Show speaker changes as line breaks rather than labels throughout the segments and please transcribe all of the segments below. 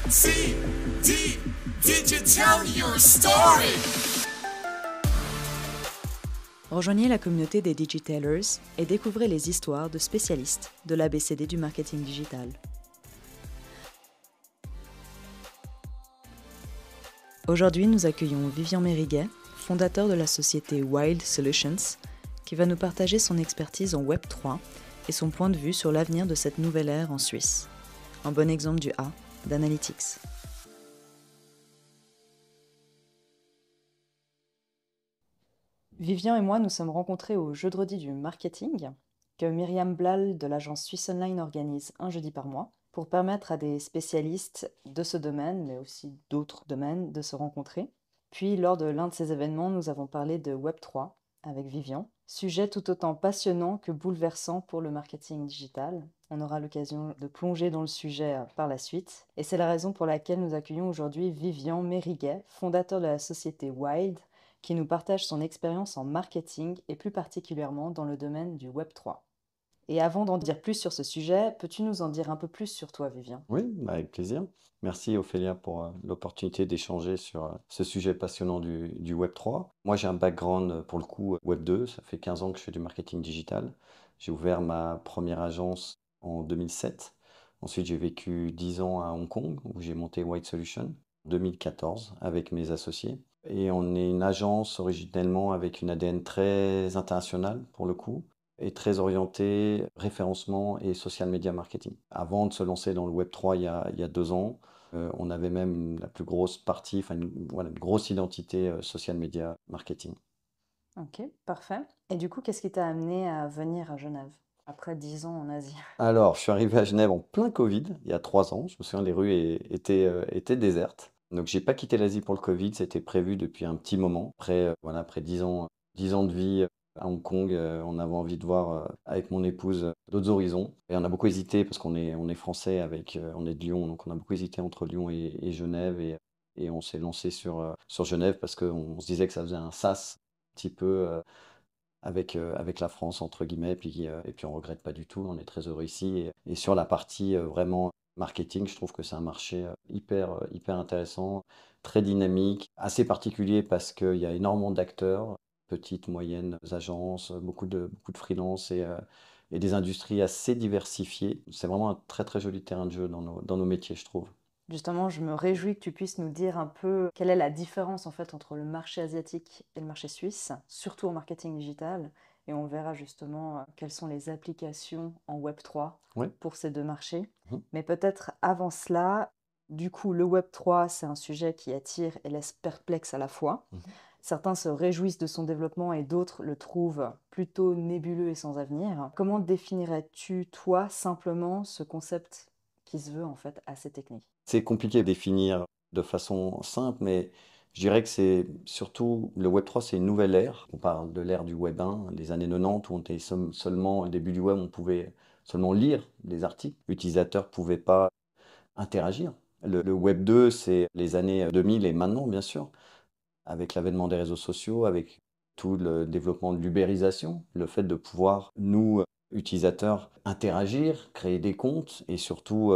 C, D, did you tell your story?
Rejoignez la communauté des Digitailers et découvrez les histoires de spécialistes de l'ABCD du marketing digital. Aujourd'hui, nous accueillons Vivian Mériguet, fondateur de la société Wild Solutions, qui va nous partager son expertise en Web3 et son point de vue sur l'avenir de cette nouvelle ère en Suisse. Un bon exemple du A d'Analytics. Vivian et moi nous sommes rencontrés au Jeudi du marketing que Myriam Blal de l'agence Swiss Online organise un jeudi par mois pour permettre à des spécialistes de ce domaine, mais aussi d'autres domaines, de se rencontrer. Puis lors de l'un de ces événements, nous avons parlé de Web3 avec Vivian, sujet tout autant passionnant que bouleversant pour le marketing digital. On aura l'occasion de plonger dans le sujet par la suite. Et c'est la raison pour laquelle nous accueillons aujourd'hui Vivian Mériguet, fondateur de la société Wild, qui nous partage son expérience en marketing et plus particulièrement dans le domaine du Web3. Et avant d'en dire plus sur ce sujet, peux-tu nous en dire un peu plus sur toi, Vivian?
Oui, avec plaisir. Merci Ophélia pour l'opportunité d'échanger sur ce sujet passionnant du Web3. Moi, j'ai un background pour le coup Web2. Ça fait 15 ans que je fais du marketing digital. J'ai ouvert ma première agence en 2007. Ensuite, j'ai vécu 10 ans à Hong Kong où j'ai monté White Solution en 2014 avec mes associés. Et on est une agence originellement avec une ADN très internationale pour le coup et très orienté référencement et social media marketing. Avant de se lancer dans le Web3 il y a 2 ans, on avait même la plus grosse partie, enfin voilà, une grosse identité social media marketing.
Ok, parfait. Et du coup, qu'est-ce qui t'a amené à venir à Genève après 10 ans en Asie?
Alors, je suis arrivé à Genève en plein Covid, il y a 3 ans. Je me souviens, les rues étaient désertes. Donc, j'ai pas quitté l'Asie pour le Covid, c'était prévu depuis un petit moment. Après, voilà, après 10 ans de vie à Hong Kong, on avait envie de voir avec mon épouse d'autres horizons. Et on a beaucoup hésité parce on est français on est de Lyon, donc on a beaucoup hésité entre Lyon et Genève. Et on s'est lancé sur Genève parce qu'on se disait que ça faisait un sas un petit peu avec la France, entre guillemets, et puis on regrette pas du tout, on est très heureux ici. Et sur la partie vraiment marketing, je trouve que c'est un marché hyper intéressant, très dynamique, assez particulier parce qu'il y a énormément d'acteurs, petites, moyennes agences, beaucoup de freelance et des industries assez diversifiées. C'est vraiment un très très joli terrain de jeu dans nos métiers, je trouve.
Justement, je me réjouis que tu puisses nous dire un peu quelle est la différence en fait entre le marché asiatique et le marché suisse, surtout au marketing digital. Et on verra justement quelles sont les applications en Web3
Oui.
pour ces deux marchés.
Mhm.
Mais peut-être avant cela, du coup, le Web3, c'est un sujet qui attire et laisse perplexe à la fois.
Mhm.
Certains se réjouissent de son développement et d'autres le trouvent plutôt nébuleux et sans avenir. Comment définirais-tu, toi, simplement ce concept qui se veut en fait assez technique?
C'est compliqué de définir de façon simple, mais je dirais que c'est surtout le Web3, c'est une nouvelle ère. On parle de l'ère du Web 1, les années 90, où on était seulement, au début du web, on pouvait seulement lire des articles. L'utilisateur ne pouvait pas interagir. Le Web 2, c'est les années 2000 et maintenant, bien sûr, avec l'avènement des réseaux sociaux, avec tout le développement de l'ubérisation, le fait de pouvoir, nous, utilisateurs, interagir, créer des comptes et surtout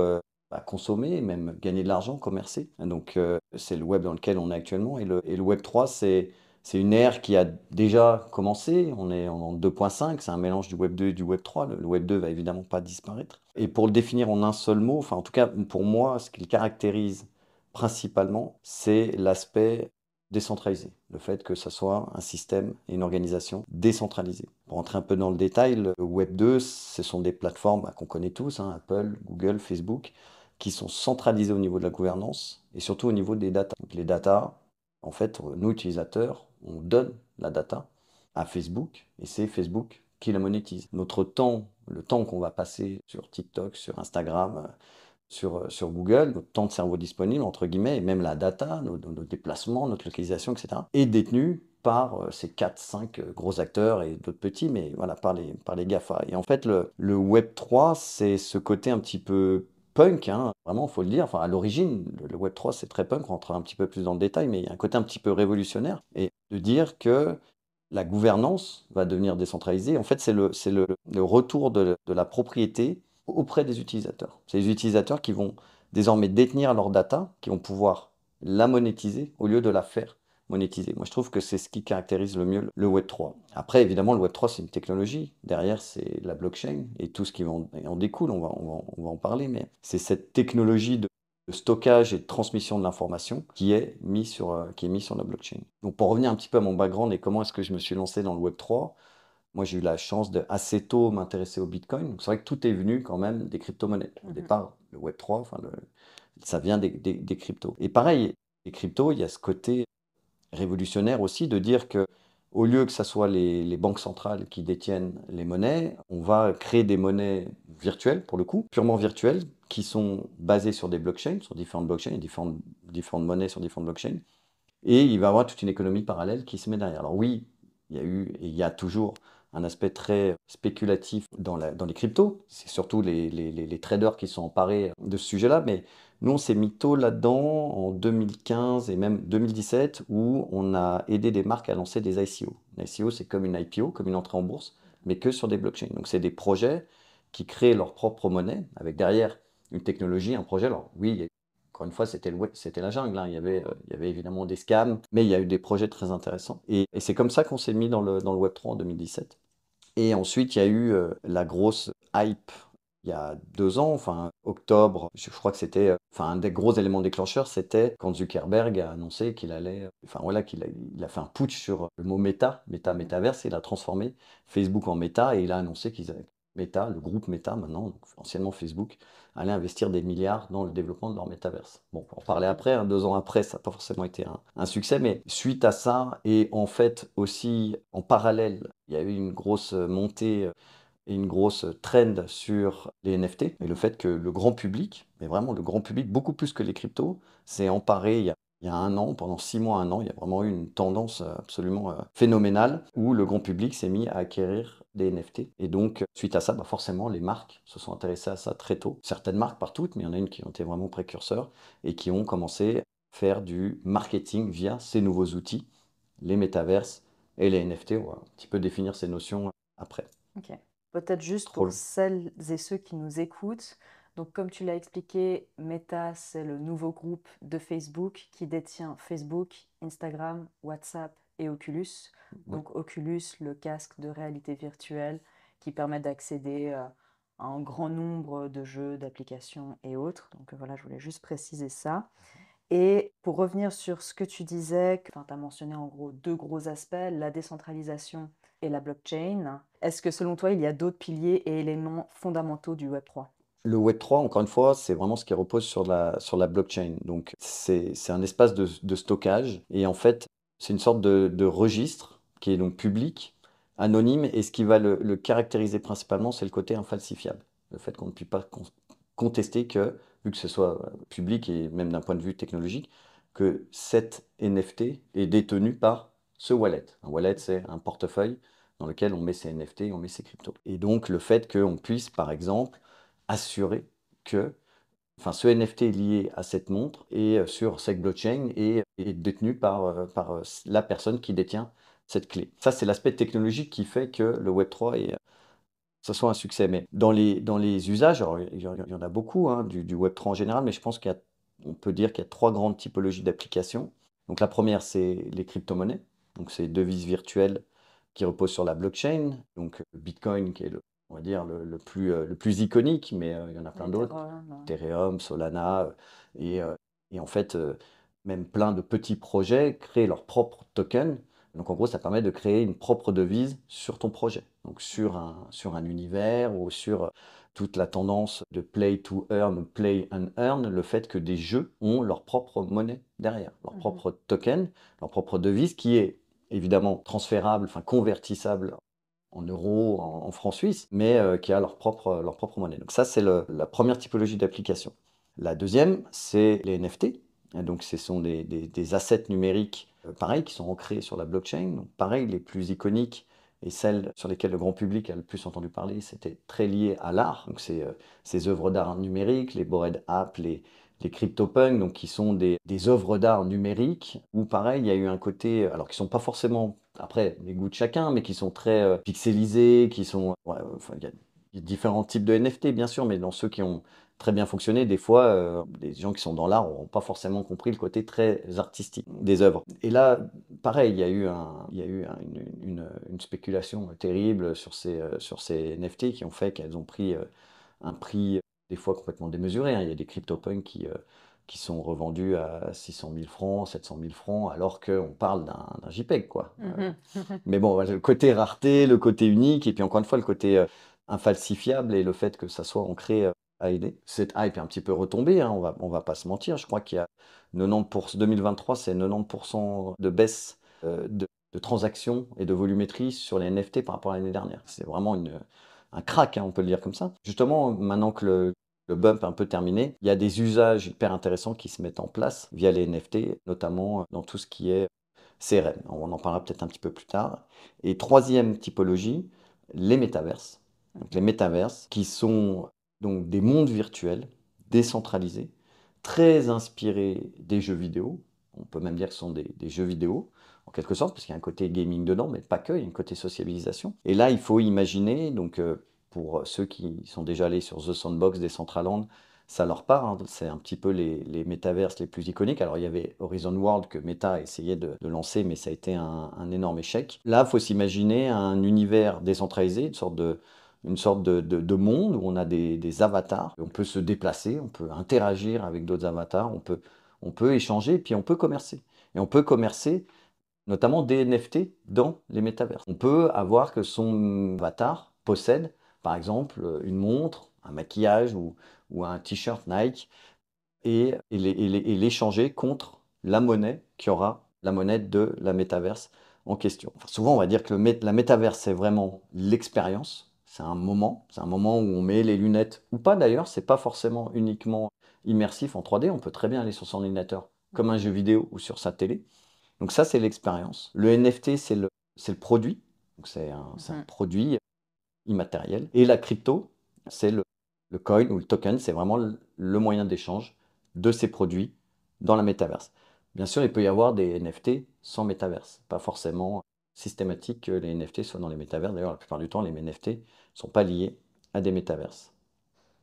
consommer, même gagner de l'argent, commercer. Donc c'est le web dans lequel on est actuellement. Et le Web 3, c'est une ère qui a déjà commencé. On est en 2.5, c'est un mélange du Web 2 et du Web 3. Le Web 2 va évidemment pas disparaître. Et pour le définir en un seul mot, enfin en tout cas pour moi, ce qui le caractérise principalement, c'est l'aspect décentralisé, le fait que ce soit un système et une organisation décentralisée. Pour entrer un peu dans le détail, le Web 2, ce sont des plateformes qu'on connaît tous, hein, Apple, Google, Facebook, qui sont centralisées au niveau de la gouvernance et surtout au niveau des data. Donc les data, en fait, nous utilisateurs, on donne la data à Facebook et c'est Facebook qui la monétise. Notre temps, le temps qu'on va passer sur TikTok, sur Instagram, sur Google, notre temps de cerveau disponible, entre guillemets, et même la data, nos déplacements, notre localisation, etc., est détenu par ces 4, 5 gros acteurs et d'autres petits, mais voilà, par les GAFA. Et en fait, le Web 3, c'est ce côté un petit peu punk, hein, vraiment, il faut le dire. Enfin, à l'origine, le Web 3, c'est très punk, on rentre un petit peu plus dans le détail, mais il y a un côté un petit peu révolutionnaire, et de dire que la gouvernance va devenir décentralisée. En fait, c'est le retour de la propriété auprès des utilisateurs. C'est les utilisateurs qui vont désormais détenir leur data, qui vont pouvoir la monétiser au lieu de la faire monétiser. Moi, je trouve que c'est ce qui caractérise le mieux le Web3. Après, évidemment, le Web3, c'est une technologie. Derrière, c'est la blockchain et tout ce qui en découle, on va en parler, mais c'est cette technologie de stockage et de transmission de l'information qui est mis sur la blockchain. Donc, pour revenir un petit peu à mon background et comment est-ce que je me suis lancé dans le Web3, moi, j'ai eu la chance de assez tôt m'intéresser au Bitcoin. Donc, c'est vrai que tout est venu quand même des crypto-monnaies. Au départ, le Web3, ça vient des cryptos. Et pareil, les cryptos, il y a ce côté révolutionnaire aussi de dire que au lieu que ce soit les banques centrales qui détiennent les monnaies, on va créer des monnaies virtuelles, pour le coup, purement virtuelles, qui sont basées sur des blockchains, sur différentes blockchains, et différentes monnaies sur différentes blockchains. Et il va y avoir toute une économie parallèle qui se met derrière. Alors oui, il y a eu et il y a toujours un aspect très spéculatif dans les cryptos. C'est surtout les traders qui sont emparés de ce sujet-là. Mais nous, on s'est mis tôt là-dedans en 2015 et même 2017 où on a aidé des marques à lancer des ICO. Une ICO, c'est comme une IPO, comme une entrée en bourse, mais que sur des blockchains. Donc c'est des projets qui créent leur propre monnaie avec derrière une technologie, un projet. Alors oui, il y a encore une fois, c'était la jungle, hein. Il y avait évidemment des scams, mais il y a eu des projets très intéressants. Et c'est comme ça qu'on s'est mis dans le Web3 en 2017. Et ensuite, il y a eu la grosse hype il y a 2 ans, enfin octobre, je crois que c'était, enfin un des gros éléments déclencheurs, c'était quand Zuckerberg a annoncé qu'il allait, enfin voilà, il a fait un putsch sur le mot métaverse, et il a transformé Facebook en Meta, et il a annoncé Meta, le groupe Meta maintenant, donc anciennement Facebook, allait investir des milliards dans le développement de leur métaverse. Bon, on en parlait après, hein, 2 ans après, ça n'a pas forcément été un succès, mais suite à ça, et en fait aussi en parallèle, il y a eu une grosse montée et une grosse trend sur les NFT, et le fait que le grand public, mais vraiment le grand public, beaucoup plus que les cryptos, s'est emparé il y a 1 an, pendant 6 mois, 1 an, il y a vraiment eu une tendance absolument phénoménale où le grand public s'est mis à acquérir des NFT. Et donc, suite à ça, bah forcément, les marques se sont intéressées à ça très tôt. Certaines marques, pas toutes, mais il y en a une qui ont été vraiment précurseurs et qui ont commencé à faire du marketing via ces nouveaux outils, les métaverses et les NFT. On va un petit peu définir ces notions après.
Ok. Peut-être juste
Trop
pour
long.
celles et ceux qui nous écoutent. Donc, comme tu l'as expliqué, Meta, c'est le nouveau groupe de Facebook qui détient Facebook, Instagram, WhatsApp et Oculus.
Oui.
Donc, Oculus, le casque de réalité virtuelle qui permet d'accéder à un grand nombre de jeux, d'applications et autres. Donc, voilà, je voulais juste préciser ça. Et pour revenir sur ce que tu disais, tu as mentionné en gros 2 gros aspects, la décentralisation et la blockchain. Est-ce que selon toi, il y a d'autres piliers et éléments fondamentaux du Web3?
Le Web3, encore une fois, c'est vraiment ce qui repose sur la blockchain. Donc, c'est un espace de stockage. Et en fait, c'est une sorte de registre qui est donc public, anonyme. Et ce qui va le caractériser principalement, c'est le côté infalsifiable. Le fait qu'on ne puisse pas contester que, vu que ce soit public et même d'un point de vue technologique, que cet NFT est détenu par ce wallet. Un wallet, c'est un portefeuille dans lequel on met ses NFT, on met ses cryptos. Et donc, le fait qu'on puisse, par exemple, assurer que enfin, ce NFT est lié à cette montre et sur cette blockchain et est détenu par la personne qui détient cette clé. Ça, c'est l'aspect technologique qui fait que le Web3 ce soit un succès. Mais dans les usages, alors, il y en a beaucoup hein, du Web3 en général, mais je pense qu'on peut dire qu'il y a 3 grandes typologies d'applications. Donc la première, c'est les crypto-monnaies. Donc c'est devises virtuelles qui reposent sur la blockchain. Donc Bitcoin, qui est on va dire le plus iconique, mais il y en a plein d'autres.
Ethereum.
Ethereum, Solana, et, euh, et en fait, même plein de petits projets créent leur propre token. Donc en gros, ça permet de créer une propre devise sur ton projet. Donc sur un univers ou sur toute la tendance de play to earn, play and earn, le fait que des jeux ont leur propre monnaie derrière, leur propre token, leur propre devise qui est évidemment transférable, enfin convertissable en euros, en francs suisses, mais qui a leur propre monnaie. Donc ça, c'est la première typologie d'application. La deuxième, c'est les NFT. Et donc ce sont des assets numériques, pareil, qui sont ancrés sur la blockchain. Donc pareil, les plus iconiques et celles sur lesquelles le grand public a le plus entendu parler, c'était très lié à l'art. Donc c'est ces œuvres d'art numériques, les Bored App, les CryptoPunks, donc qui sont des œuvres d'art numériques, où pareil, il y a eu un côté, alors qui sont pas forcément, après, les goûts de chacun, mais qui sont très pixelisés, qui sont, ouais, enfin, Il y a différents types de NFT, bien sûr, mais dans ceux qui ont très bien fonctionné, des fois, des gens qui sont dans l'art n'ont pas forcément compris le côté très artistique des œuvres. Et là, pareil, il y a eu une spéculation terrible sur ces NFT qui ont fait qu'elles ont pris un prix des fois complètement démesuré, hein. Il y a des CryptoPunks qui sont revendus à 600 000 francs, 700 000 francs, alors qu'on parle d'un JPEG, quoi. Mais bon, voilà, le côté rareté, le côté unique, et puis encore une fois, le côté infalsifiable et le fait que ça soit ancré a aidé. Cette hype est un petit peu retombée, hein, on va pas se mentir. Je crois qu'il y a 90%, 2023, c'est 90% de baisse de transactions et de volumétrie sur les NFT par rapport à l'année dernière. C'est vraiment un crack, hein, on peut le dire comme ça. Justement, maintenant que le bump est un peu terminé, il y a des usages hyper intéressants qui se mettent en place via les NFT, notamment dans tout ce qui est CRM. On en parlera peut-être un petit peu plus tard. Et troisième typologie, les métaverses. Donc, les métaverses qui sont donc des mondes virtuels décentralisés, très inspirés des jeux vidéo. On peut même dire que ce sont des jeux vidéo, en quelque sorte, parce qu'il y a un côté gaming dedans, mais pas que, il y a un côté sociabilisation. Et là, il faut imaginer, donc pour ceux qui sont déjà allés sur The Sandbox des Decentraland, ça leur part, hein. C'est un petit peu les métaverses les plus iconiques. Alors, il y avait Horizon World que Meta a essayé de lancer, mais ça a été un énorme échec. Là, il faut s'imaginer un univers décentralisé, une sorte de monde où on a des avatars. On peut se déplacer, on peut interagir avec d'autres avatars, on peut échanger, puis on peut commercer. Et on peut commercer notamment des NFT dans les métavers. On peut avoir que son avatar possède, par exemple, une montre, un maquillage ou un t-shirt Nike et l'échanger contre la monnaie qui aura la monnaie de la métaverse en question. Enfin, souvent, on va dire que la métaverse, c'est vraiment l'expérience. C'est un moment où on met les lunettes, ou pas d'ailleurs, c'est pas forcément uniquement immersif en 3D, on peut très bien aller sur son ordinateur comme un jeu vidéo ou sur sa télé. Donc ça, c'est l'expérience. Le NFT, c'est le produit. Donc c'est un produit immatériel. Et la crypto, c'est le coin ou le token, c'est vraiment le moyen d'échange de ces produits dans la métaverse. Bien sûr, il peut y avoir des NFT sans métaverse. Pas forcément systématique que les NFT soient dans les métaverses. D'ailleurs, la plupart du temps, les NFT ne sont pas liés à des métaverses.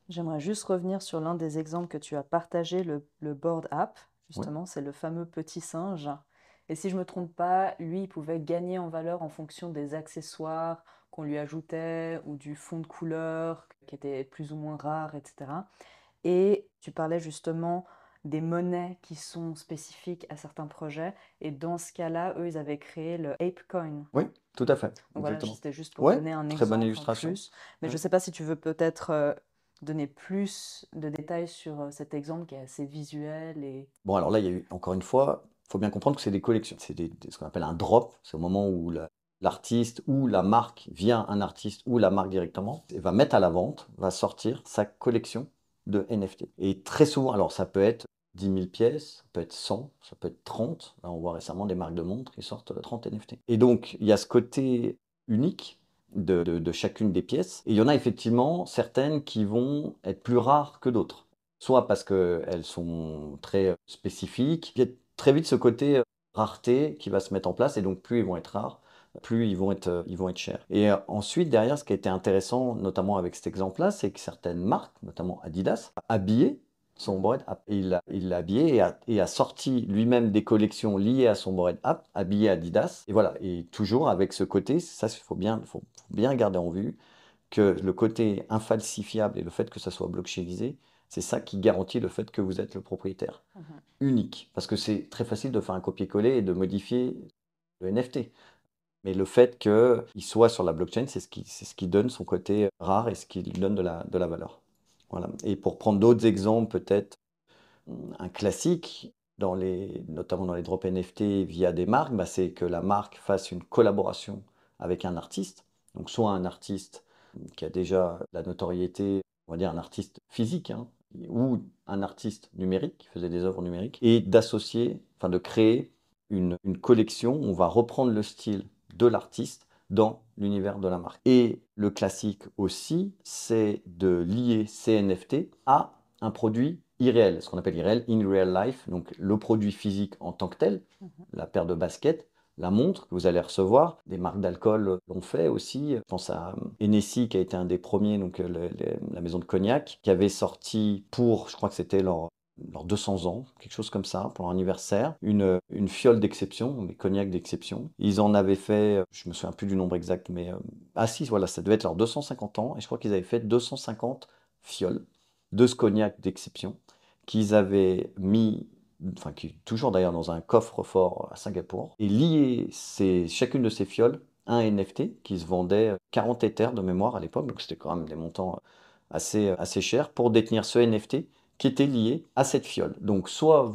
J'aimerais juste revenir sur l'un des exemples que tu as partagé, le Board App,
Ouais.
justement, c'est le fameux petit singe. Et si je ne me trompe pas, lui, il pouvait gagner en valeur en fonction des accessoires qu'on lui ajoutait ou du fond de couleur qui était plus ou moins rare, etc. Et tu parlais justement des monnaies qui sont spécifiques à certains projets. Et dans ce cas-là, eux, ils avaient créé le ApeCoin.
Oui, tout à fait.
Donc voilà,
Exactement.
c'était juste pour
Ouais,
donner un
très bonne
exemple en
illustration.
plus. Mais je
Ouais.
ne sais pas si tu veux peut-être donner plus de détails sur cet exemple qui est assez visuel et...
Bon, alors là, il y a eu, encore une fois, il faut bien comprendre que c'est des collections. C'est ce qu'on appelle un drop. C'est au moment où l'artiste ou la marque, via un artiste ou la marque directement, va mettre à la vente, va sortir sa collection de NFT. Et très souvent, alors ça peut être 10 000 pièces, ça peut être 100, ça peut être 30. Là, on voit récemment des marques de montres qui sortent 30 NFT. Et donc, il y a ce côté unique de chacune des pièces. Et il y en a effectivement certaines qui vont être plus rares que d'autres. Soit parce qu'elles sont très spécifiques. Il y a très vite ce côté rareté qui va se mettre en place, et donc plus ils vont être rares, plus ils vont être chers. Et ensuite, derrière, ce qui a été intéressant, notamment avec cet exemple-là, c'est que certaines marques, notamment Adidas, a habillé son board app. Il l'a habillé et a sorti lui-même des collections liées à son board app, habillé Adidas. Et voilà, et toujours avec ce côté, ça, faut bien garder en vue, que le côté infalsifiable et le fait que ça soit blockchainisé, c'est ça qui garantit le fait que vous êtes le propriétaire unique. Parce que c'est très facile de faire un copier-coller et de modifier le NFT. Mais le fait qu'il soit sur la blockchain, c'est ce qui donne son côté rare et ce qui lui donne de la valeur. Voilà. Et pour prendre d'autres exemples, peut-être un classique, notamment dans les drops NFT via des marques, bah, c'est que la marque fasse une collaboration avec un artiste. Donc soit un artiste qui a déjà la notoriété, on va dire un artiste physique, hein, ou un artiste numérique qui faisait des œuvres numériques, et d'associer, enfin de créer une collection où on va reprendre le style de l'artiste dans l'univers de la marque. Et le classique aussi, c'est de lier ces NFT à un produit ce qu'on appelle irréel, in real life, donc le produit physique en tant que tel, la paire de baskets, la montre que vous allez recevoir. Des marques d'alcool l'ont fait aussi. Je pense à Hennessy qui a été un des premiers, donc la maison de cognac, qui avait sorti je crois que c'était leurs 200 ans, quelque chose comme ça, pour leur anniversaire, une fiole d'exception, des cognacs d'exception. Ils en avaient fait, je me souviens plus du nombre exact, mais ah si, voilà, ça devait être leurs 250 ans, et je crois qu'ils avaient fait 250 fioles de ce cognac d'exception qu'ils avaient mis, enfin qui est toujours d'ailleurs dans un coffre-fort à Singapour, et lié chacune de ces fioles à un NFT qui se vendait 40 Ethers de mémoire à l'époque, donc c'était quand même des montants assez chers pour détenir ce NFT qui était lié à cette fiole. Donc soit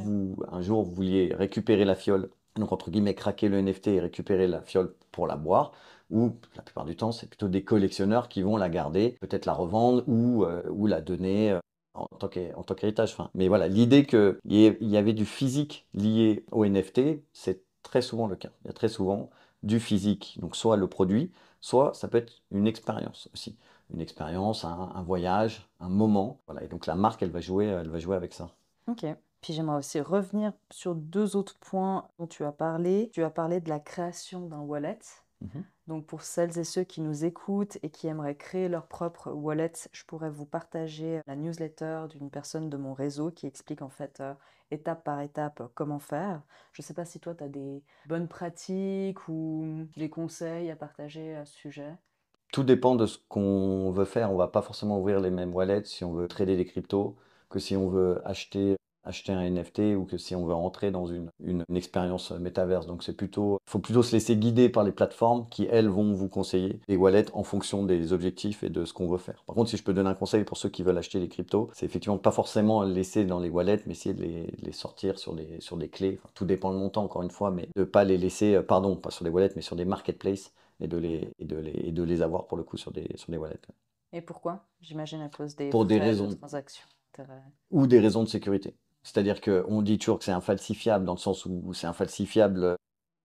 un jour, vous vouliez récupérer la fiole, donc entre guillemets craquer le NFT et récupérer la fiole pour la boire, ou la plupart du temps, c'est plutôt des collectionneurs qui vont la garder, peut-être la revendre ou la donner en tant qu'héritage. Enfin, mais voilà, l'idée qu'il y avait du physique lié au NFT, c'est très souvent le cas. Il y a très souvent du physique, donc soit le produit, soit ça peut être une expérience aussi. Une expérience, un voyage, un moment. Voilà. Et donc la marque, elle va jouer avec ça.
Ok. Puis j'aimerais aussi revenir sur deux autres points dont tu as parlé. Tu as parlé de la création d'un wallet.
Mhm.
Donc pour celles et ceux qui nous écoutent et qui aimeraient créer leur propre wallet, je pourrais vous partager la newsletter d'une personne de mon réseau qui explique en fait étape par étape comment faire. Je ne sais pas si toi tu as des bonnes pratiques ou des conseils à partager à ce sujet.
Tout dépend de ce qu'on veut faire. On va pas forcément ouvrir les mêmes wallets si on veut trader des cryptos que si on veut acheter un NFT ou que si on veut entrer dans une expérience métaverse. Donc faut plutôt se laisser guider par les plateformes qui, elles, vont vous conseiller des wallets en fonction des objectifs et de ce qu'on veut faire. Par contre, si je peux donner un conseil pour ceux qui veulent acheter des cryptos, c'est effectivement pas forcément laisser dans les wallets, mais essayer de les sortir sur des clés. Enfin, tout dépend le montant, encore une fois, mais de pas les laisser, pardon, pas sur des wallets, mais sur des marketplaces et de les avoir pour le coup sur des wallets.
Et pourquoi? J'imagine à cause des
Pour des
frais de
raisons,
transaction. Intérêt.
ou des raisons de sécurité. C'est-à-dire qu'on dit toujours que c'est infalsifiable dans le sens où c'est infalsifiable.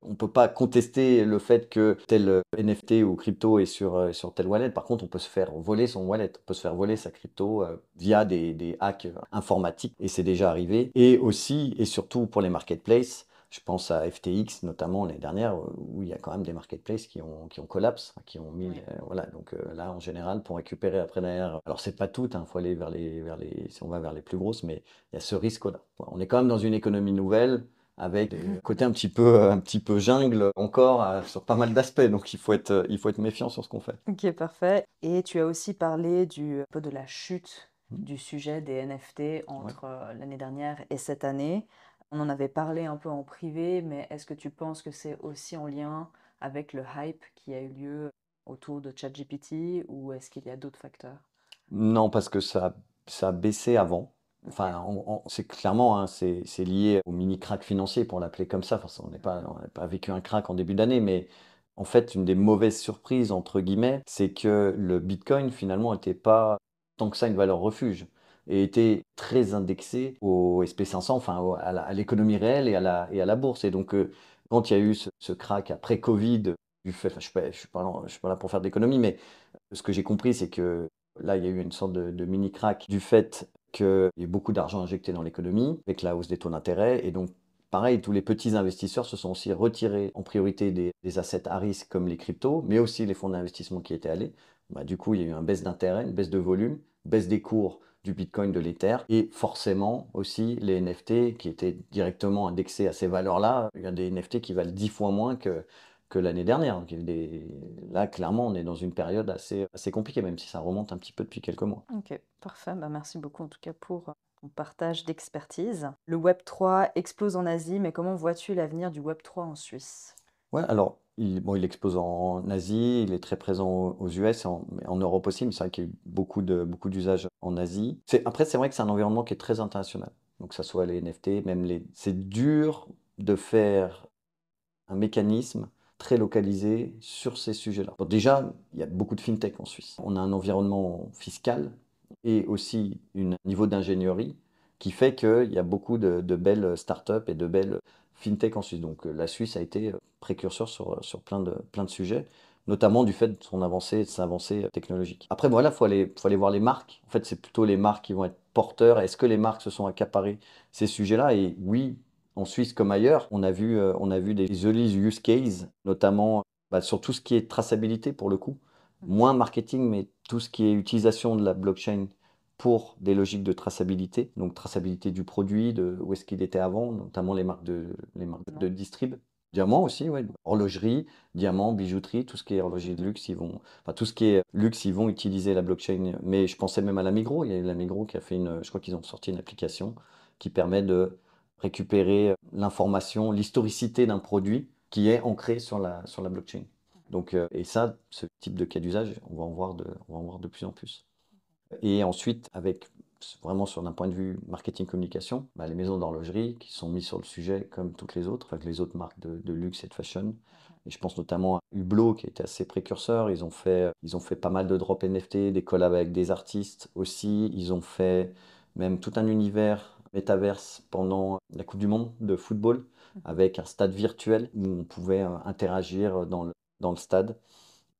On ne peut pas contester le fait que tel NFT ou crypto est sur tel wallet. Par contre, on peut se faire voler son wallet, on peut se faire voler sa crypto via des hacks informatiques, et c'est déjà arrivé. Et aussi, et surtout pour les marketplaces, je pense à FTX notamment l'année dernière, où il y a quand même des marketplaces qui ont collapse, qui ont mis,
Oui.
voilà. Donc là, en général, pour récupérer après derrière, alors c'est pas tout, il faut aller si on va vers les plus grosses, mais il y a ce risque-là. On est quand même dans une économie nouvelle avec des côtés un petit peu jungle encore sur pas mal d'aspects. Donc il faut être méfiant sur ce qu'on fait.
Ok, parfait. Et tu as aussi parlé un peu de la chute du sujet des NFT
Ouais.
entre l'année dernière et cette année. On en avait parlé un peu en privé, mais est-ce que tu penses que c'est aussi en lien avec le hype qui a eu lieu autour de ChatGPT ou est-ce qu'il y a d'autres facteurs?
Non, parce que ça a baissé avant.
Ok.
Enfin, c'est clairement, hein, c'est lié au mini crack financier, pour l'appeler comme ça. Enfin, on n'a pas vécu un crack en début d'année, mais en fait, une des mauvaises surprises, entre guillemets, c'est que le Bitcoin, finalement, n'était pas tant que ça une valeur refuge et était très indexé au SP500, enfin, à l'économie réelle et à la bourse. Et donc, quand il y a eu ce crack après Covid, du fait, enfin, je suis pas là pour faire d'économie, mais ce que j'ai compris, c'est que là, il y a eu une sorte de mini crack du fait qu'il y a eu beaucoup d'argent injecté dans l'économie avec la hausse des taux d'intérêt. Et donc, pareil, tous les petits investisseurs se sont aussi retirés en priorité des assets à risque comme les cryptos, mais aussi les fonds d'investissement qui étaient allés. Bah, du coup, il y a eu une baisse d'intérêt, une baisse de volume, baisse des cours du Bitcoin, de l'Ether, et forcément aussi les NFT qui étaient directement indexés à ces valeurs-là. Il y a des NFT qui valent 10 fois moins que l'année dernière. Donc, là, clairement, on est dans une période assez compliquée, même si ça remonte un petit peu depuis quelques mois.
Ok, parfait. Bah, merci beaucoup en tout cas pour ton partage d'expertise. Le Web3 explose en Asie, mais comment vois-tu l'avenir du Web3 en Suisse?
Ouais, alors, il expose en Asie, il est très présent aux US mais en Europe aussi, mais c'est vrai qu'il y a eu beaucoup d'usages en Asie. Après, c'est vrai que c'est un environnement qui est très international. Donc, que ça soit les NFT, c'est dur de faire un mécanisme très localisé sur ces sujets-là. Bon, déjà, il y a beaucoup de fintech en Suisse. On a un environnement fiscal et aussi un niveau d'ingénierie qui fait qu'il y a beaucoup de belles startups et de belles fintech en Suisse. Donc la Suisse a été précurseur sur plein de sujets, notamment du fait de de sa avancée technologique. Après, voilà, faut aller voir les marques. En fait, c'est plutôt les marques qui vont être porteurs. Est-ce que les marques se sont accaparées ces sujets-là? Et oui, en Suisse comme ailleurs, on a vu des jolis use cases, notamment sur tout ce qui est traçabilité pour le coup. Moins marketing, mais tout ce qui est utilisation de la blockchain pour des logiques de traçabilité, donc traçabilité du produit, de où est-ce qu'il était avant, notamment les marques de distrib. Diamant aussi, ouais. Horlogerie, diamants, bijouterie, tout ce qui est horlogerie de luxe, enfin tout ce qui est luxe, ils vont utiliser la blockchain. Mais je pensais même à la Migros. Il y a la Migros qui a fait je crois qu'ils ont sorti une application qui permet de récupérer l'information, l'historicité d'un produit qui est ancré sur la blockchain. Donc, et ça, ce type de cas d'usage, on va en voir de plus en plus. Et ensuite, vraiment sur d'un point de vue marketing communication, les maisons d'horlogerie qui sont mises sur le sujet comme toutes les autres, avec les autres marques de luxe et de fashion. Et je pense notamment à Hublot qui était assez précurseur. Ils ont fait pas mal de drop NFT, des collabs avec des artistes aussi. Ils ont fait même tout un univers métaverse pendant la Coupe du Monde de football avec un stade virtuel où on pouvait interagir dans le stade.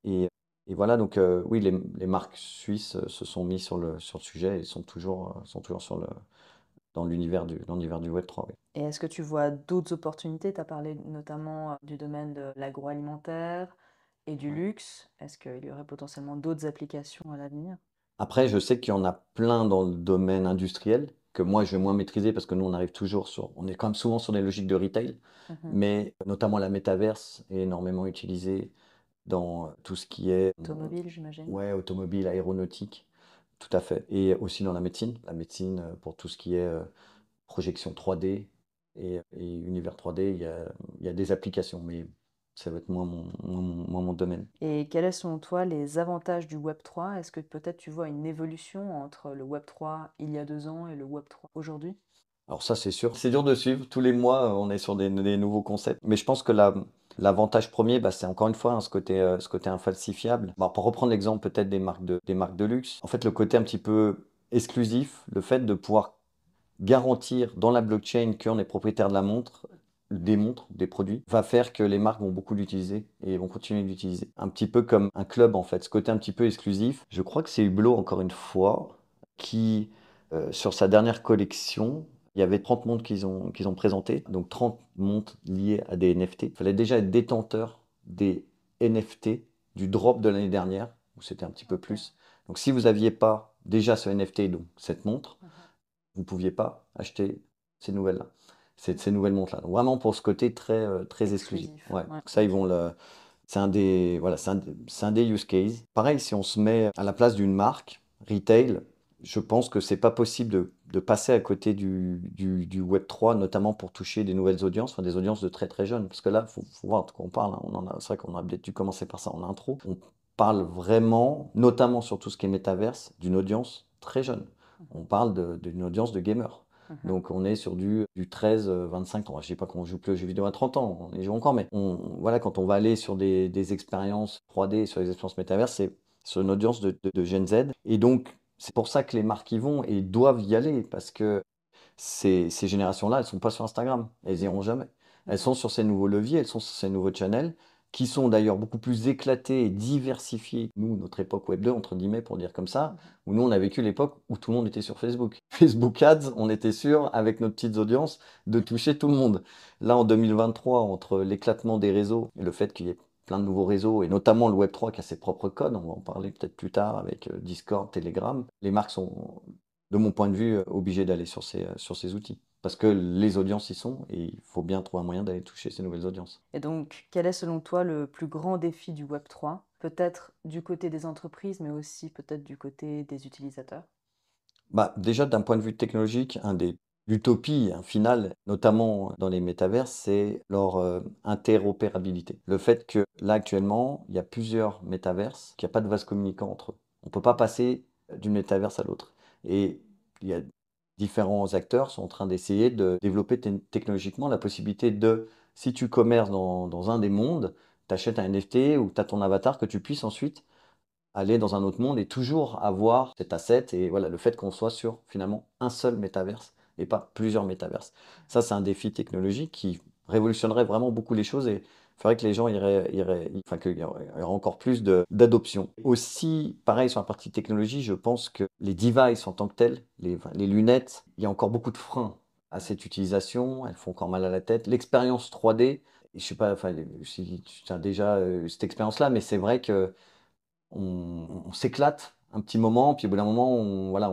Et voilà, donc oui, les marques suisses se sont mis sur le sujet et sont toujours dans l'univers du Web3. Oui.
Et est-ce que tu vois d'autres opportunités? Tu as parlé notamment du domaine de l'agroalimentaire et du luxe. Est-ce qu'il y aurait potentiellement d'autres applications à l'avenir?
Après, je sais qu'il y en a plein dans le domaine industriel que moi je vais moins maîtriser parce que nous on est quand même souvent sur des logiques de retail, mais notamment la métaverse est énormément utilisée dans tout ce qui est
Automobile, j'imagine.
ouais, automobile, aéronautique, tout à fait. Et aussi dans la médecine pour tout ce qui est projection 3D et univers 3D, il y a des applications, mais ça va être moins mon domaine.
Et quels sont, selon toi, les avantages du Web3? Est-ce que peut-être tu vois une évolution entre le Web3 il y a 2 ans et le Web3 aujourd'hui?
Alors ça, c'est sûr. C'est dur de suivre. Tous les mois, on est sur des nouveaux concepts. Mais je pense que l'avantage premier, c'est encore une fois ce côté infalsifiable. Pour reprendre l'exemple peut-être des marques de luxe, en fait, le côté un petit peu exclusif, le fait de pouvoir garantir dans la blockchain qu'on est propriétaire de la montre, des montres, des produits, va faire que les marques vont beaucoup l'utiliser et vont continuer de l'utiliser. Un petit peu comme un club en fait, ce côté un petit peu exclusif. Je crois que c'est Hublot encore une fois qui, sur sa dernière collection, il y avait 30 montres qu'ils ont présentées, donc 30 montres liées à des NFT. Il fallait déjà être détenteur des NFT du drop de l'année dernière, où c'était un petit peu plus. Donc si vous n'aviez pas déjà ce NFT, donc cette montre, vous ne pouviez pas acheter ces nouvelles-là, ces nouvelles montres-là. Donc vraiment pour ce côté très exclusif. Ouais.
Ouais.
Donc ça, c'est voilà, c'est un des use cases. Pareil, si on se met à la place d'une marque retail, je pense que c'est pas possible de passer à côté du Web3, notamment pour toucher des nouvelles audiences, enfin des audiences de très très jeunes. Parce que là, faut voir de quoi on parle. Hein. C'est vrai qu'on a peut-être dû commencer par ça en intro. On parle vraiment, notamment sur tout ce qui est métaverse, d'une audience très jeune. On parle d'une audience de gamers. Donc on est sur du 13-25 ans. Je ne sais pas qu'on joue plus aux jeux vidéo à 30 ans, on y joue encore, mais voilà, quand on va aller sur des expériences 3D, sur les expériences métaverses, c'est sur une audience de Gen Z. Et donc c'est pour ça que les marques y vont et doivent y aller, parce que ces générations-là, elles ne sont pas sur Instagram, elles iront jamais. Elles sont sur ces nouveaux leviers, elles sont sur ces nouveaux channels, qui sont d'ailleurs beaucoup plus éclatés et diversifiés. Nous, notre époque Web 2, entre guillemets, pour dire comme ça, où nous, on a vécu l'époque où tout le monde était sur Facebook. Facebook Ads, on était sûr, avec nos petites audiences, de toucher tout le monde. Là, en 2023, entre l'éclatement des réseaux et le fait qu'il y ait plein de nouveaux réseaux, et notamment le Web3 qui a ses propres codes, on va en parler peut-être plus tard avec Discord, Telegram, les marques sont, de mon point de vue, obligées d'aller sur ces outils. Parce que les audiences y sont, et il faut bien trouver un moyen d'aller toucher ces nouvelles audiences.
Et donc, quel est selon toi le plus grand défi du Web3? Peut-être du côté des entreprises, mais aussi peut-être du côté des utilisateurs?
Déjà, d'un point de vue technologique, l'utopie finale, notamment dans les métavers, c'est leur interopérabilité. Le fait que là, actuellement, il y a plusieurs métaverses, qu'il n'y a pas de vase communicant entre eux. On ne peut pas passer d'une métaverse à l'autre. Et il y a différents acteurs sont en train d'essayer de développer technologiquement la possibilité de, si tu commerces dans un des mondes, tu achètes un NFT ou tu as ton avatar que tu puisses ensuite aller dans un autre monde et toujours avoir cet asset et voilà, le fait qu'on soit sur finalement un seul métaverse et pas plusieurs métaverses. Ça, c'est un défi technologique qui révolutionnerait vraiment beaucoup les choses et il faudrait que les gens enfin, qu'il y aurait encore plus d'adoption. Aussi, pareil, sur la partie technologie, je pense que les devices en tant que tels, les lunettes, il y a encore beaucoup de freins à cette utilisation, elles font encore mal à la tête. L'expérience 3D, je sais pas, enfin, si tu as déjà cette expérience-là, mais c'est vrai que on s'éclate un petit moment, puis au bout d'un moment, voilà,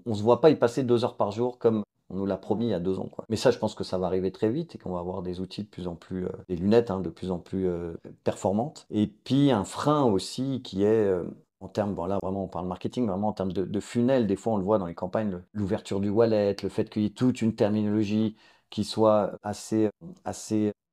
on se voit pas y passer 2 heures par jour comme on nous l'a promis il y a 2 ans, quoi. Mais ça, je pense que ça va arriver très vite et qu'on va avoir des outils de plus en plus, des lunettes, hein, de plus en plus performantes. Et puis un frein aussi qui est en termes, bon là vraiment on parle marketing, vraiment en termes de funnel, des fois on le voit dans les campagnes, l'ouverture du wallet, le fait qu'il y ait toute une terminologie qui soit assez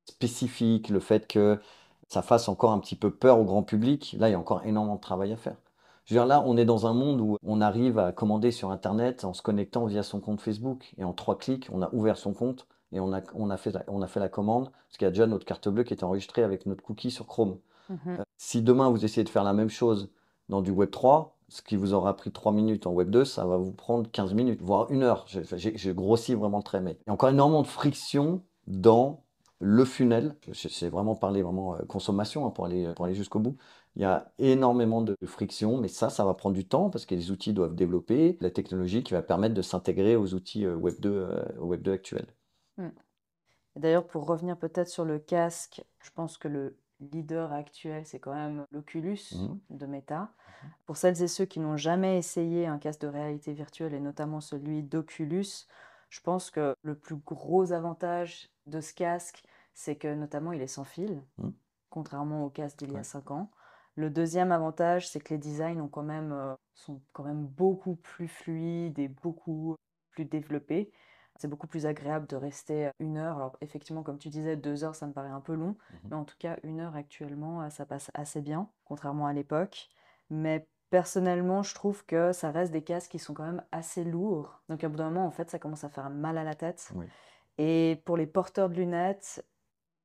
spécifique, le fait que ça fasse encore un petit peu peur au grand public. Là, il y a encore énormément de travail à faire. Je veux dire, là, on est dans un monde où on arrive à commander sur Internet en se connectant via son compte Facebook. Et en 3 clics, on a ouvert son compte et on a fait la commande, parce qu'il y a déjà notre carte bleue qui est enregistrée avec notre cookie sur Chrome.
Mhm.
Si demain, vous essayez de faire la même chose dans du Web 3, ce qui vous aura pris 3 minutes en Web 2, ça va vous prendre 15 minutes, voire 1 heure. J'ai grossi vraiment le trait, mais il y a encore énormément de friction dans le funnel. C'est vraiment parler vraiment consommation, hein, pour aller jusqu'au bout. Il y a énormément de friction, mais ça va prendre du temps parce que les outils doivent développer la technologie qui va permettre de s'intégrer aux outils Web 2 actuels.
Mm. Et d'ailleurs, pour revenir peut-être sur le casque, je pense que le leader actuel, c'est quand même l'Oculus
Mhm.
de Meta. Pour celles et ceux qui n'ont jamais essayé un casque de réalité virtuelle, et notamment celui d'Oculus, je pense que le plus gros avantage de ce casque, c'est que notamment il est sans fil,
Mhm.
contrairement au casque d'il y a
Ouais.
5 ans. Le deuxième avantage, c'est que les designs sont quand même beaucoup plus fluides et beaucoup plus développés. C'est beaucoup plus agréable de rester 1 heure. Alors effectivement, comme tu disais, 2 heures, ça me paraît un peu long,
Mhm.
mais en tout cas, 1 heure actuellement, ça passe assez bien, contrairement à l'époque. Mais personnellement, je trouve que ça reste des casques qui sont quand même assez lourds. Donc à bout d'un moment, en fait, ça commence à faire mal à la tête.
Oui.
Et pour les porteurs de lunettes,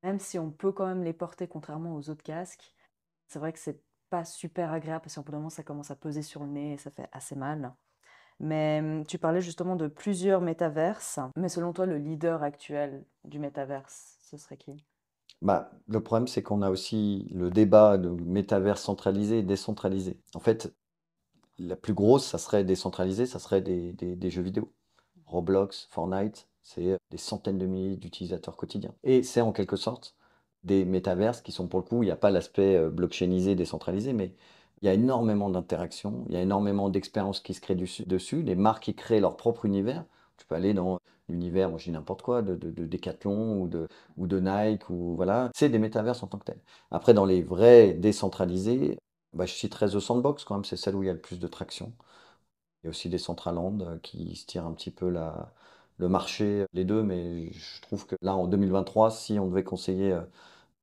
même si on peut quand même les porter contrairement aux autres casques, c'est vrai que c'est pas super agréable parce qu'au bout d'un moment, ça commence à peser sur le nez et ça fait assez mal. Mais tu parlais justement de plusieurs métaverses. Mais selon toi, le leader actuel du métaverse, ce serait qui?
Bah, le problème, c'est qu'on a aussi le débat de métavers centralisé et décentralisé. En fait, la plus grosse, ça serait décentralisé, ça serait des jeux vidéo. Roblox, Fortnite, c'est des centaines de milliers d'utilisateurs quotidiens. Et c'est en quelque sorte des métaverses qui sont pour le coup, il n'y a pas l'aspect blockchainisé, décentralisé, mais il y a énormément d'interactions, il y a énormément d'expériences qui se créent dessus, les marques qui créent leur propre univers. Tu peux aller dans l'univers, moi je dis n'importe quoi, de Decathlon ou de Nike, ou voilà. C'est des métaverses en tant que tels. Après, dans les vrais décentralisés, bah, je citerais The Sandbox quand même, c'est celle où il y a le plus de traction. Il y a aussi des Centraland qui se tirent un petit peu le marché, les deux, mais je trouve que là, en 2023, si on devait conseiller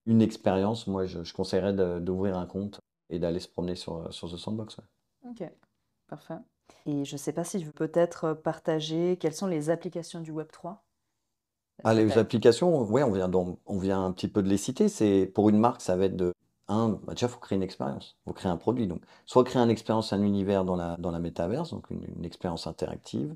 une expérience, moi, je conseillerais d'ouvrir un compte et d'aller se promener sur The Sandbox. Ouais.
Ok, parfait. Et je ne sais pas si je veux peut-être partager quelles sont les applications du Web3. Est-ce
Ah,
que tu
les
as...
applications, ouais, on vient un petit peu de les citer. C'est, pour une marque, ça va être bah déjà, il faut créer une expérience, il faut créer un produit. Donc, soit créer une expérience, un univers dans la métaverse, donc une expérience interactive,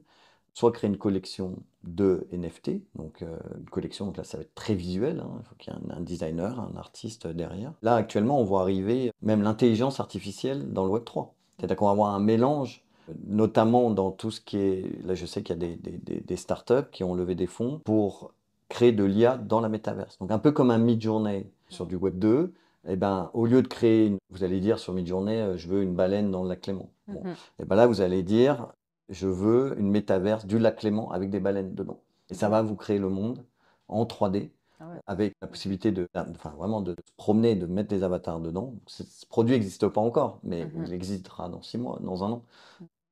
soit créer une collection de NFT, donc une collection, donc là ça va être très visuel, hein, il faut qu'il y ait un designer, un artiste derrière. Là actuellement on voit arriver même l'intelligence artificielle dans le Web 3. C'est-à-dire qu'on va avoir un mélange, notamment dans tout ce qui est, là je sais qu'il y a des startups qui ont levé des fonds pour créer de l'IA dans la métaverse. Donc un peu comme un Midjourney sur du Web 2, eh ben, au lieu de créer, vous allez dire sur Midjourney, je veux une baleine dans le lac Léman. Bon,
Mhm.
et ben là vous allez dire, je veux une métaverse du lac Léman avec des baleines dedans. Et ça
Ok.
va vous créer le monde en 3D
Ah ouais.
avec la possibilité enfin, vraiment de se promener, de mettre des avatars dedans. Ce produit n'existe pas encore, mais
Mhm.
il existera dans 6 mois, dans un an.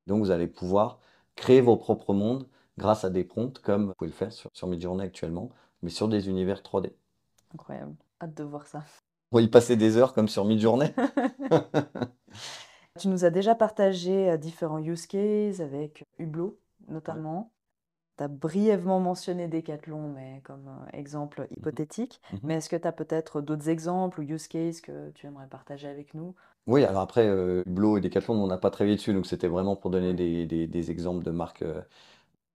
Donc vous allez pouvoir créer vos propres mondes grâce à des prompts comme vous pouvez le faire sur Midjourney actuellement, mais sur des univers 3D.
Incroyable. Hâte de voir ça.
On va y passer des heures comme sur Midjourney.
Tu nous as déjà partagé différents use cases avec Hublot
Ouais.
notamment. Tu as brièvement mentionné Decathlon, mais comme exemple
Mhm.
hypothétique.
Mhm.
Mais est-ce que tu as peut-être d'autres exemples ou use cases que tu aimerais partager avec nous?
Oui, alors après, Hublot et Decathlon, on n'a pas travaillé dessus, donc c'était vraiment pour donner
Ouais.
des exemples de marques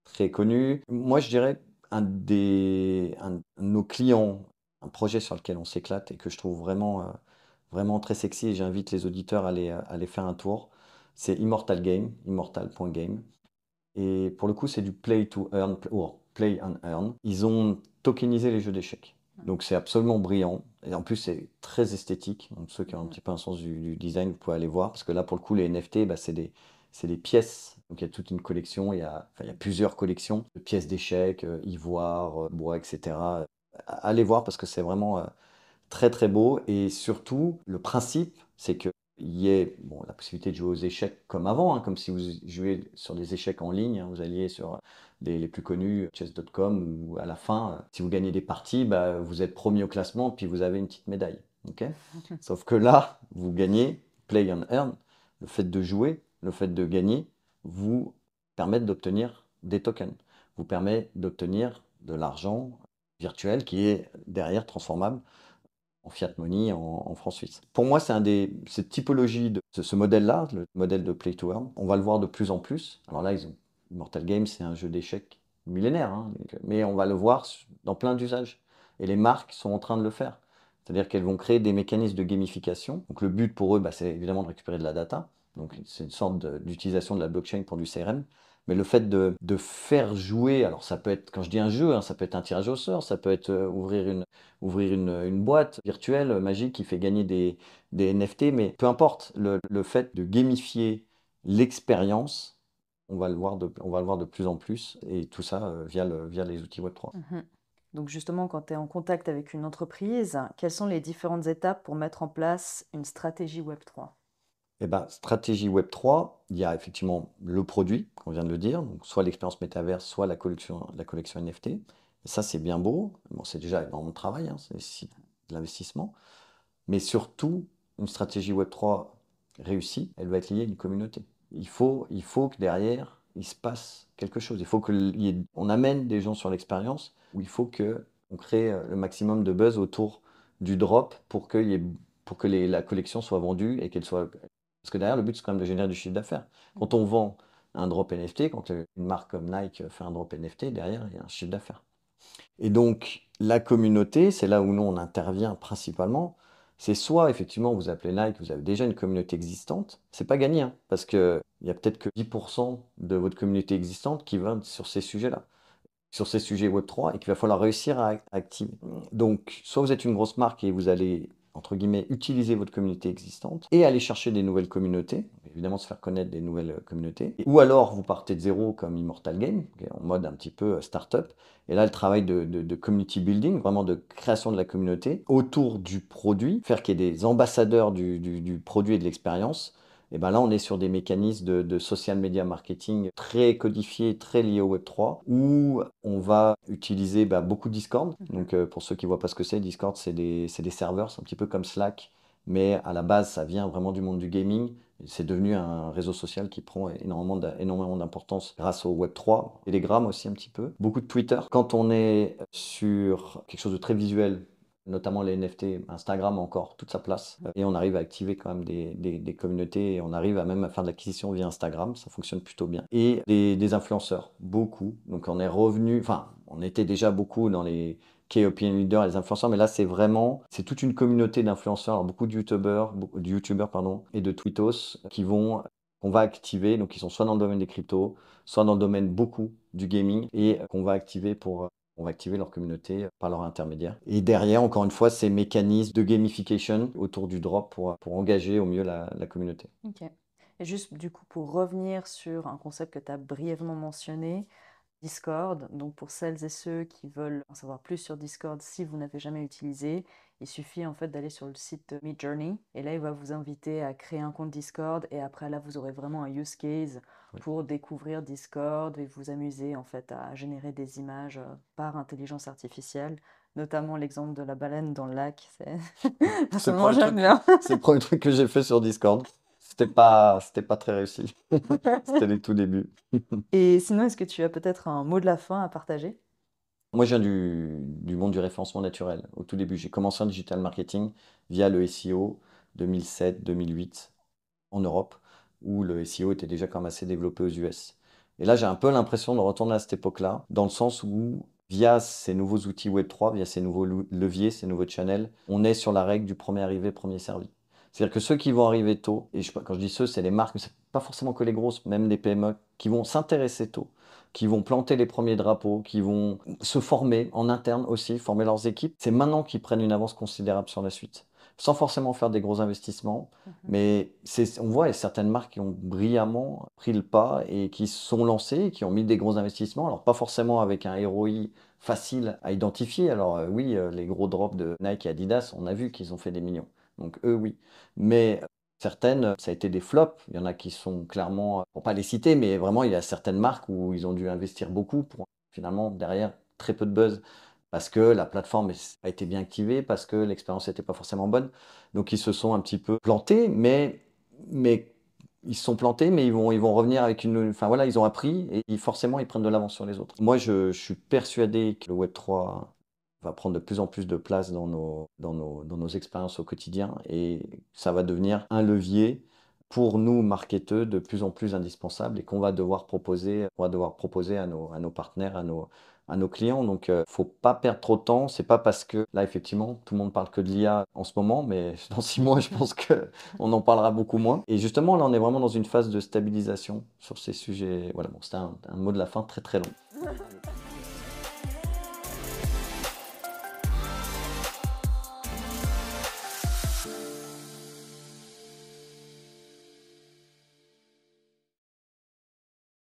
très connues. Moi, je dirais un de nos clients, un projet sur lequel on s'éclate et que je trouve vraiment très sexy, et j'invite les auditeurs à aller faire un tour, c'est Immortal Game, immortal.game. Et pour le coup, c'est du play to earn, Play and Earn, ils ont tokenisé les jeux d'échecs. Donc c'est absolument brillant. Et en plus, c'est très esthétique. Donc ceux qui ont un petit peu un sens du design, vous pouvez aller voir. Parce que là, pour le coup, les NFT, bah, c'est des pièces. Donc il y a toute une collection. Il y a plusieurs collections de pièces d'échecs, ivoire, bois, etc. Allez voir parce que c'est vraiment très très beau. Et surtout, le principe, c'est qu'il y ait bon, la possibilité de jouer aux échecs comme avant, hein, comme si vous jouez sur des échecs en ligne. Hein, vous alliez sur les plus connus, chess.com, où à la fin, si vous gagnez des parties, bah, vous êtes premier au classement, puis vous avez une petite médaille. Ok. Sauf que là, vous gagnez, play and earn, le fait de jouer, le fait de gagner, vous permettent d'obtenir des tokens, vous permet d'obtenir de l'argent virtuel qui est derrière transformable en fiat money en francs suisses. Pour moi, cette typologie ce modèle-là, le modèle de play to earn, on va le voir de plus en plus. Alors là, Immortal Games, c'est un jeu d'échecs millénaire, hein, mais on va le voir dans plein d'usages. Et les marques sont en train de le faire. C'est-à-dire qu'elles vont créer des mécanismes de gamification. Donc le but pour eux, bah, c'est évidemment de récupérer de la data. Donc c'est une sorte d'utilisation de la blockchain pour du CRM. Mais le fait de faire jouer, alors ça peut être, quand je dis un jeu, hein, ça peut être un tirage au sort, ça peut être ouvrir une boîte virtuelle magique qui fait gagner des NFT, mais peu importe, le fait de gamifier l'expérience, on va le voir de plus en plus, et tout ça via les outils Web3.
Mhm. Donc justement, quand tu es en contact avec une entreprise, quelles sont les différentes étapes pour mettre en place une stratégie Web3?
Eh ben, stratégie Web3, il y a effectivement le produit, qu'on vient de le dire, donc soit l'expérience métaverse, soit la collection NFT. Et ça, c'est bien beau. Bon, c'est déjà énormément de travail, hein, c'est de l'investissement. Mais surtout, une stratégie Web3 réussie, elle va être liée à une communauté. Il faut que derrière, il se passe quelque chose. Il faut qu'on amène des gens sur l'expérience, où il faut qu'on crée le maximum de buzz autour du drop pour que la collection soit vendue et qu'elle soit... Parce que derrière, le but, c'est quand même de générer du chiffre d'affaires. Quand on vend un drop NFT, quand une marque comme Nike fait un drop NFT, derrière, il y a un chiffre d'affaires. Et donc, la communauté, c'est là où nous, on intervient principalement. C'est soit, effectivement, vous appelez Nike, vous avez déjà une communauté existante. C'est pas gagné, hein, parce qu'il y a peut-être que 10% de votre communauté existante qui va sur ces sujets-là, sur ces sujets Web3, et qu'il va falloir réussir à activer. Donc, soit vous êtes une grosse marque et vous allez, entre guillemets, utiliser votre communauté existante et aller chercher des nouvelles communautés, évidemment se faire connaître des nouvelles communautés, ou alors vous partez de zéro comme Immortal Game, en mode un petit peu start-up, et là le travail de community building, vraiment de création de la communauté autour du produit, faire qu'il y ait des ambassadeurs du produit et de l'expérience. Et ben là, on est sur des mécanismes de social media marketing très codifiés, très liés au Web3, où on va utiliser beaucoup Discord. Donc, pour ceux qui ne voient pas ce que c'est, Discord, c'est des serveurs, c'est un petit peu comme Slack, mais à la base, ça vient vraiment du monde du gaming. C'est devenu un réseau social qui prend énormément d'importance grâce au Web3, Telegram aussi un petit peu, beaucoup de Twitter. Quand on est sur quelque chose de très visuel, notamment les NFT, Instagram a encore toute sa place. Et on arrive à activer quand même des communautés et on arrive à même à faire de l'acquisition via Instagram, ça fonctionne plutôt bien. Et des influenceurs, beaucoup. Donc on est revenu, enfin, on était déjà beaucoup dans les key opinion leaders, les influenceurs, mais là c'est toute une communauté d'influenceurs, alors beaucoup de YouTubers, pardon, et de tweetos qu'on va activer, donc ils sont soit dans le domaine des cryptos, soit dans le domaine beaucoup du gaming, et qu'on va activer on va activer leur communauté par leur intermédiaire. Et derrière, encore une fois, ces mécanismes de gamification autour du drop pour engager au mieux la communauté.
Ok. Et juste du coup, pour revenir sur un concept que tu as brièvement mentionné, Discord. Donc pour celles et ceux qui veulent en savoir plus sur Discord, si vous n'avez jamais utilisé, il suffit en fait d'aller sur le site Midjourney et là il va vous inviter à créer un compte Discord et après là vous aurez vraiment un use case pour découvrir Discord et vous amuser en fait à générer des images par intelligence artificielle, notamment l'exemple de la baleine dans le lac. Personnellement j'aime bien.
C'est le premier truc que j'ai fait sur Discord. C'était pas très réussi. C'était les tout débuts.
Et sinon, est-ce que tu as peut-être un mot de la fin à partager?
Moi, je viens du monde du référencement naturel. Au tout début, j'ai commencé en digital marketing via le SEO 2007-2008 en Europe, où le SEO était déjà quand même assez développé aux US. Et là, j'ai un peu l'impression de retourner à cette époque-là, dans le sens où, via ces nouveaux outils Web3, via ces nouveaux leviers, ces nouveaux channels, on est sur la règle du premier arrivé, premier servi. C'est-à-dire que ceux qui vont arriver tôt, et quand je dis ceux, c'est les marques, mais c'est pas forcément que les grosses, même les PME, qui vont s'intéresser tôt, qui vont planter les premiers drapeaux, qui vont se former en interne aussi, former leurs équipes. C'est maintenant qu'ils prennent une avance considérable sur la suite, sans forcément faire des gros investissements. Mais on voit, il y a certaines marques qui ont brillamment pris le pas et qui se sont lancées, qui ont mis des gros investissements. Alors pas forcément avec un ROI facile à identifier. Alors oui, les gros drops de Nike et Adidas, on a vu qu'ils ont fait des millions. Donc eux, oui. Mais certaines, ça a été des flops. Il y en a qui sont clairement, pour pas les citer, mais vraiment, il y a certaines marques où ils ont dû investir beaucoup pour finalement, derrière, très peu de buzz. Parce que la plateforme n'a pas été bien activée, parce que l'expérience n'était pas forcément bonne. Donc ils se sont un petit peu plantés, mais ils se sont plantés, mais ils vont revenir avec une. Enfin voilà, ils ont appris et forcément ils prennent de l'avance sur les autres. Moi, je suis persuadé que le Web3 va prendre de plus en plus de place dans nos expériences au quotidien et ça va devenir un levier pour nous, marketeurs, de plus en plus indispensable et qu'on va devoir proposer, à nos partenaires, à nos clients. Donc, faut pas perdre trop de temps. C'est pas parce que là, effectivement, tout le monde parle que de l'IA en ce moment, mais dans 6 mois, je pense qu'on en parlera beaucoup moins. Et justement, là, on est vraiment dans une phase de stabilisation sur ces sujets. Voilà, bon, c'était un mot de la fin très très long.